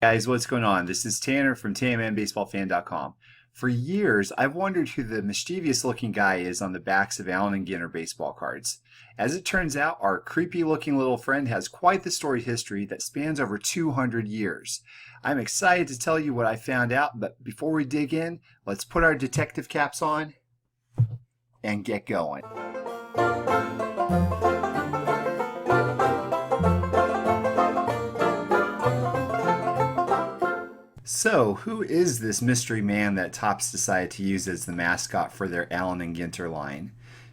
Guys, what's going on? This is Tanner from TMNBaseballFan.com. For years, I've wondered who the mischievous looking guy is on the backs of Allen Ginter baseball cards. As it turns out, our creepy looking little friend has quite the storied history that spans over 200 years. I'm excited to tell you what I found out, but before we dig in, let's put our detective caps on and get going. So, who is this mystery man that Topps decided to use as the mascot for their Allen and Ginter line?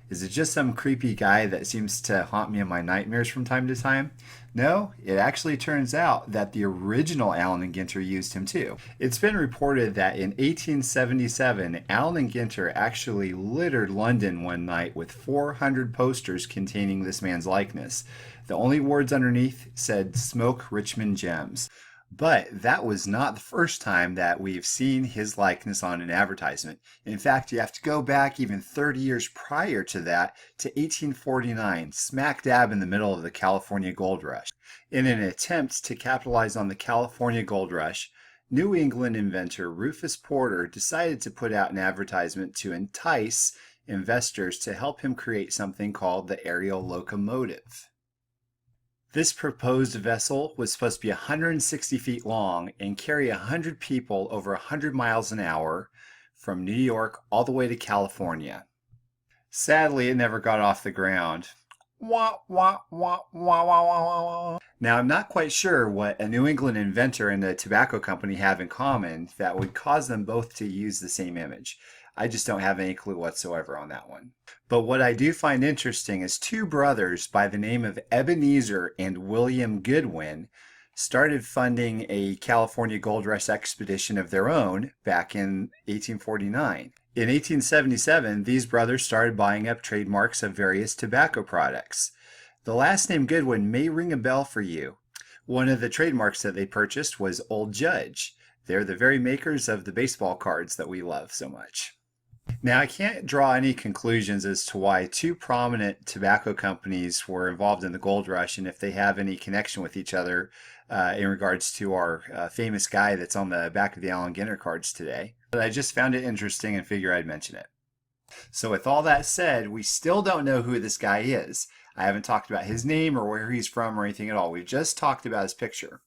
Is it just some creepy guy that seems to haunt me in my nightmares from time to time? No, it actually turns out that the original Allen and Ginter used him too. It's been reported that in 1877, Allen and Ginter actually littered London one night with 400 posters containing this man's likeness. The only words underneath said, "Smoke Richmond Gems." But that was not the first time that we've seen his likeness on an advertisement. In fact, you have to go back even 30 years prior to that to 1849, smack dab in the middle of the California Gold Rush. In an attempt to capitalize on the California Gold Rush, New England inventor Rufus Porter decided to put out an advertisement to entice investors to help him create something called the Aerial Locomotive. This proposed vessel was supposed to be 160 feet long and carry 100 people over 100 miles an hour from New York all the way to California. Sadly, it never got off the ground. Wah, wah, wah, wah, wah, wah, wah. Now, I'm not quite sure what a New England inventor and a tobacco company have in common that would cause them both to use the same image. I just don't have any clue whatsoever on that one. But what I do find interesting is two brothers by the name of Ebenezer and William Goodwin started funding a California Gold Rush expedition of their own back in 1849. In 1877, these brothers started buying up trademarks of various tobacco products. The last name Goodwin may ring a bell for you. One of the trademarks that they purchased was Old Judge. They're the very makers of the baseball cards that we love so much. Now, I can't draw any conclusions as to why two prominent tobacco companies were involved in the gold rush and if they have any connection with each other in regards to our famous guy that's on the back of the Allen Ginter cards today. But I just found it interesting and figure I'd mention it. So with all that said, we still don't know who this guy is. I haven't talked about his name or where he's from or anything at all. We've just talked about his picture.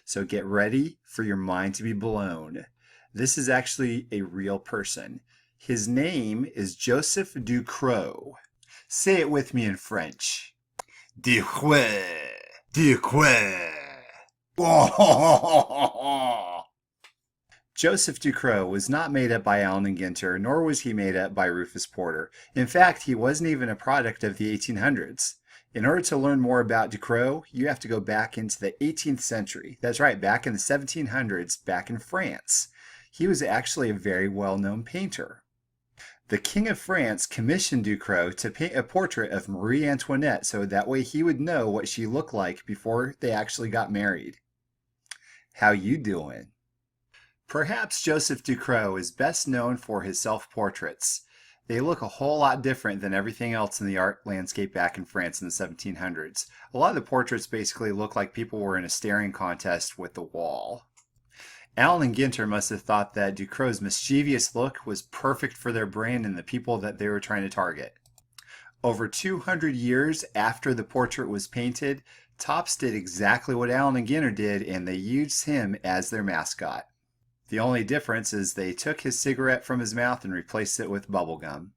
So get ready for your mind to be blown. This is actually a real person. His name is Joseph Ducrot. Say it with me in French. Ducrot. Ducrot. Joseph Ducrot was not made up by Allen Ginter, nor was he made up by Rufus Porter. In fact, he wasn't even a product of the 1800s. In order to learn more about Ducrot, you have to go back into the 18th century. That's right, back in the 1700s, back in France. He was actually a very well-known painter. The King of France commissioned Ducrot to paint a portrait of Marie Antoinette so that way he would know what she looked like before they actually got married. How you doing? Perhaps Joseph Ducrot is best known for his self-portraits. They look a whole lot different than everything else in the art landscape back in France in the 1700s. A lot of the portraits basically look like people were in a staring contest with the wall. Allen Ginter must have thought that Ducrot's mischievous look was perfect for their brand and the people that they were trying to target. Over 200 years after the portrait was painted, Topps did exactly what Allen Ginter did and they used him as their mascot. The only difference is they took his cigarette from his mouth and replaced it with bubblegum.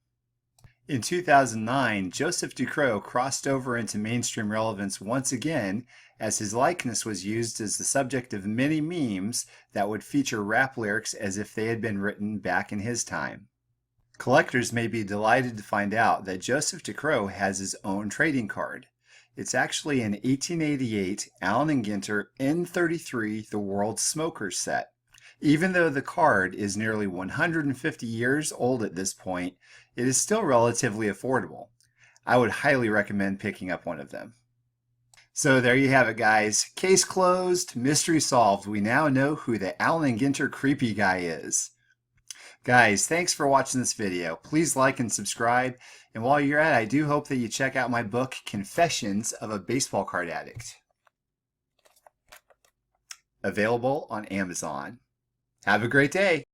In 2009, Joseph Ducrot crossed over into mainstream relevance once again as his likeness was used as the subject of many memes that would feature rap lyrics as if they had been written back in his time. Collectors may be delighted to find out that Joseph Ducrot has his own trading card. It's actually an 1888 Allen Ginter N33 The World Smokers set. Even though the card is nearly 150 years old at this point, it is still relatively affordable. I would highly recommend picking up one of them. So there you have it, guys. Case closed, mystery solved. We now know who the Allen Ginter creepy guy is. Guys, thanks for watching this video. Please like and subscribe. And while you're at it, I do hope that you check out my book, Confessions of a Baseball Card Addict. available on Amazon. Have a great day.